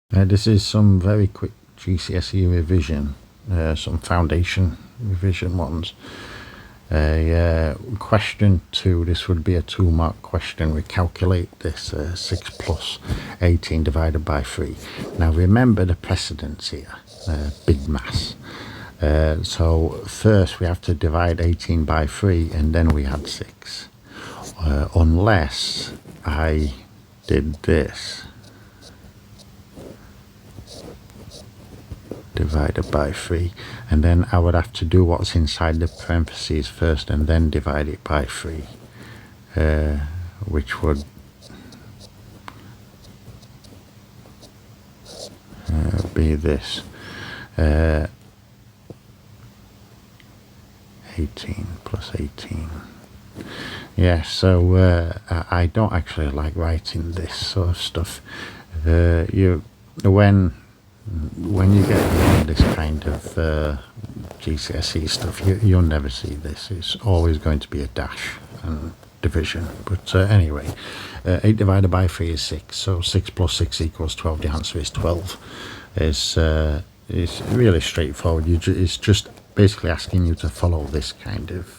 This is some very quick GCSE revision, some foundation revision ones. Question 2, this would be a 2-mark question. We calculate this 6 plus 18 divided by 3. Now remember the precedence here, big mass. So first we have to divide 18 by 3 and then we add 6. Unless I did this. Divided by 3, and then I would have to do what's inside the parentheses first and then divide it by 3, which would be this 18 plus 18. Yeah, so I don't actually like writing this sort of stuff. When you get this kind of GCSE stuff, you'll never see this. It's always going to be a dash and division. But anyway, 8 divided by 3 is 6. So 6 plus 6 equals 12. The answer is 12. It's really straightforward. It's just basically asking you to follow this kind of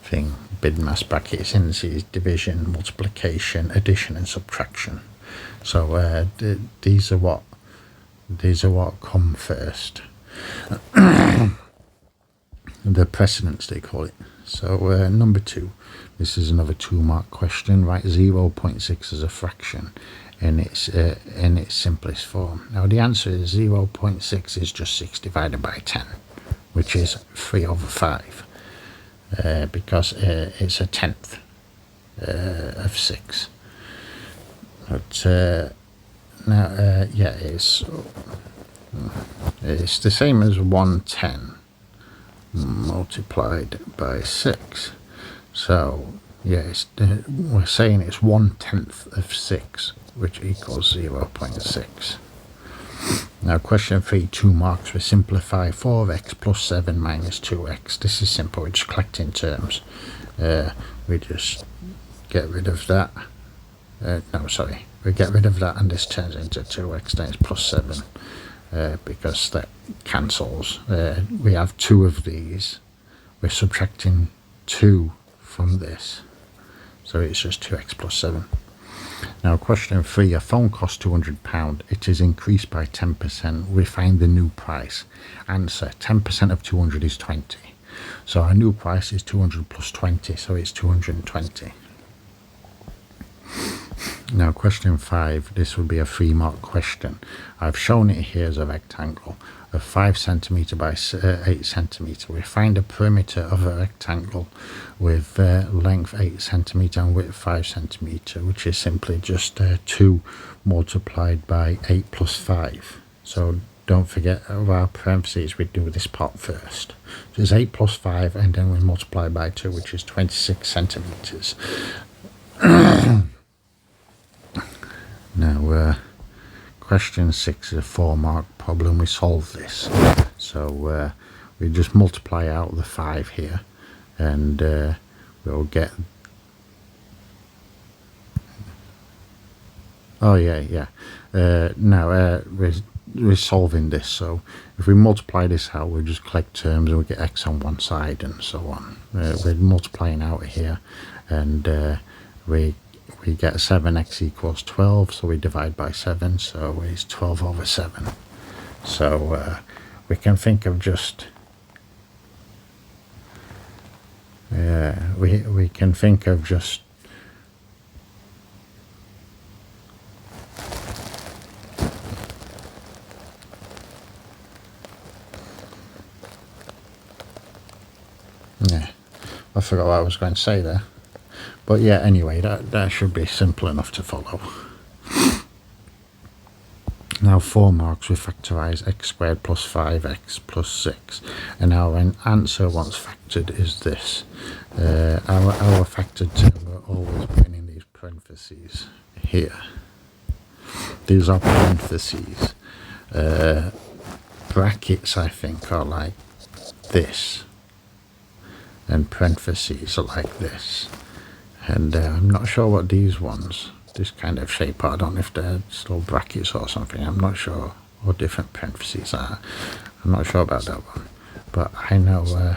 thing. Bid mass, brackets, indices, division, multiplication, addition and subtraction. So these are what come first. The precedence, they call it. So number 2, this is another 2-mark question. Write 0.6 as a fraction in its simplest form. Now the answer is 0.6 is just 6 divided by 10, which is 3 over 5, because it's a tenth of 6. But now, yeah, it's the same as 110 multiplied by 6. So, yeah, we're saying it's 1/10 of 6, which equals 0.6. Now, question 3, 2 marks. We simplify 4x plus 7 minus 2x. This is simple. We're just collecting terms. We just get rid of that. We get rid of that and this turns into 2x, then it's plus 7, because that cancels. We have 2 of these. We're subtracting 2 from this, so it's just 2x plus 7. Now question 3, a phone costs £200. It is increased by 10%. We find the new price. Answer, 10% of 200 is 20. So our new price is 200 plus 20, so it's 220. Now question 5, this will be a 3-mark question. I've shown it here as a rectangle of 5 centimetre by 8 centimetre. We find the perimeter of a rectangle with length 8 centimetre and width 5 centimetre, which is simply just 2 multiplied by 8 plus 5. So don't forget of our parentheses, we do this part first. So it's 8 plus 5 and then we multiply by 2, which is 26 centimetres. Now, question 6 is a 4-mark problem. We solve this. So we just multiply out the 5 here, and we'll get. Oh yeah. Now we're solving this. So if we multiply this out, we just collect terms, and we get x on one side, and so on. We're multiplying out here, and we get 7x equals 12, so we divide by 7, so it's 12 over 7. So we can think of just we can think of just I forgot what I was going to say there. But yeah, anyway, that should be simple enough to follow. Now 4 marks, we factorise x squared plus 5x plus 6. And our answer once factored is this. Our factored term, we're always putting in these parentheses here. These are parentheses. Brackets, I think, are like this. And parentheses are like this. And I'm not sure what these ones this kind of shape. I don't know if they're still brackets or something, I'm not sure, or different parentheses are. I'm not sure about that one, but I know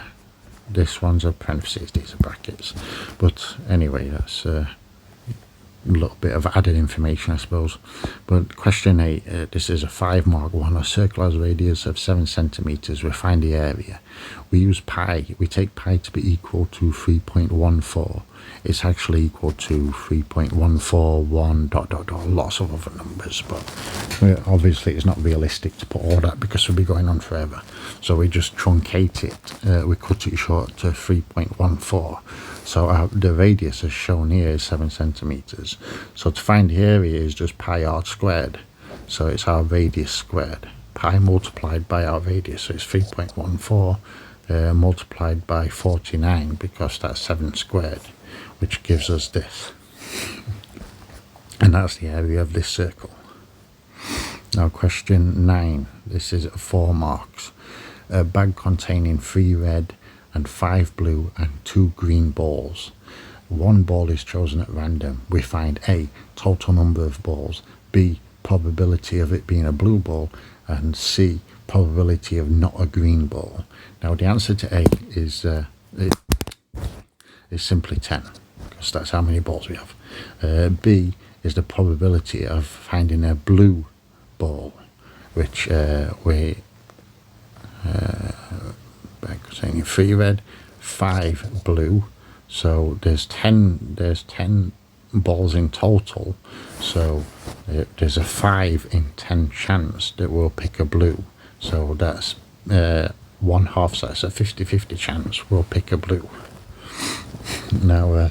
this one's a parentheses, these are brackets. But anyway, that's a little bit of added information, I suppose. But question 8, this is a 5 mark 1. A circle has a radius of 7 centimeters. We find the area. We use pi. We take pi to be equal to 3.14. It's actually equal to 3.141 ... lots of other numbers, but obviously it's not realistic to put all that because we'll be going on forever. So we just truncate it. We cut it short to 3.14. So the radius as shown here is 7 centimeters. So to find the area is just pi r squared. So it's our radius squared. Pi multiplied by our radius. So it's 3.14 multiplied by 49, because that's 7 squared, which gives us this. And that's the area of this circle. Now question 9. This is 4 marks. A bag containing 3 red and 5 blue and 2 green balls. 1 ball is chosen at random. We find A, total number of balls, B, probability of it being a blue ball, and C, probability of not a green ball. Now the answer to A is simply 10, because that's how many balls we have. B is the probability of finding a blue ball, which bag containing 3 red, 5 blue, so there's 10 balls in total, so there's a 5 in 10 chance that we'll pick a blue, so that's 1/2, so that's a 50-50 chance we'll pick a blue. Now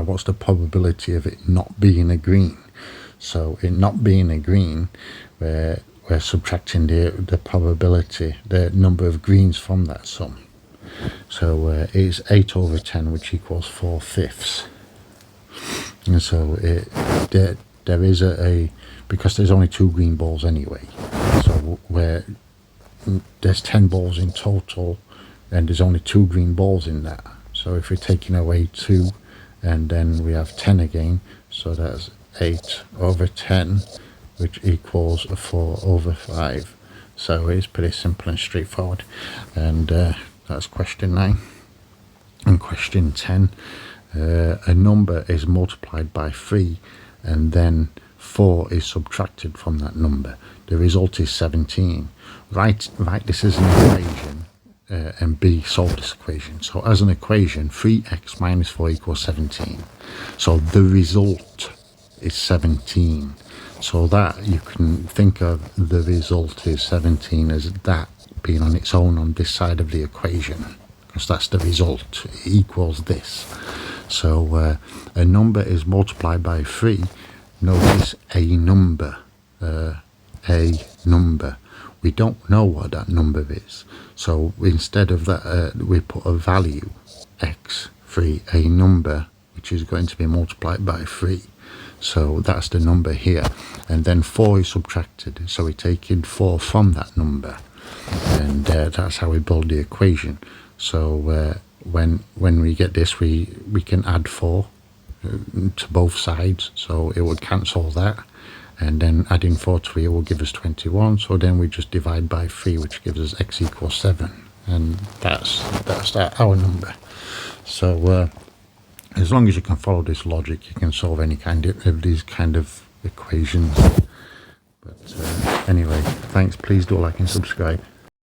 what's the probability of it not being a green? So it not being a green, we're subtracting the probability, the number of greens from that sum. So it's 8 over 10, which equals 4/5. And so there is because there's only 2 green balls anyway, so there's 10 balls in total, and there's only 2 green balls in that. So if we're taking away 2, and then we have 10 again, so that's 8 over 10, which equals 4 over 5. So it's pretty simple and straightforward. And that's question 9. And question 10, a number is multiplied by 3, and then 4 is subtracted from that number. The result is 17. Write this as an equation, and B, solve this equation. So as an equation, 3x minus 4 equals 17. So the result is 17. So that you can think of the result is 17 as that being on its own on this side of the equation, because that's the result. It equals this. So a number is multiplied by 3. Notice a number. We don't know what that number is. So instead of that, we put a value, x3, a number, which is going to be multiplied by 3. So that's the number here. And then 4 is subtracted. So we're taking 4 from that number. And that's how we build the equation. So when we get this, we can add 4 to both sides. So it would cancel that. And then adding 4 to here will give us 21. So then we just divide by 3, which gives us x equals 7. And that's our number. So as long as you can follow this logic, you can solve any kind of these kind of equations. But anyway, thanks. Please do like and subscribe.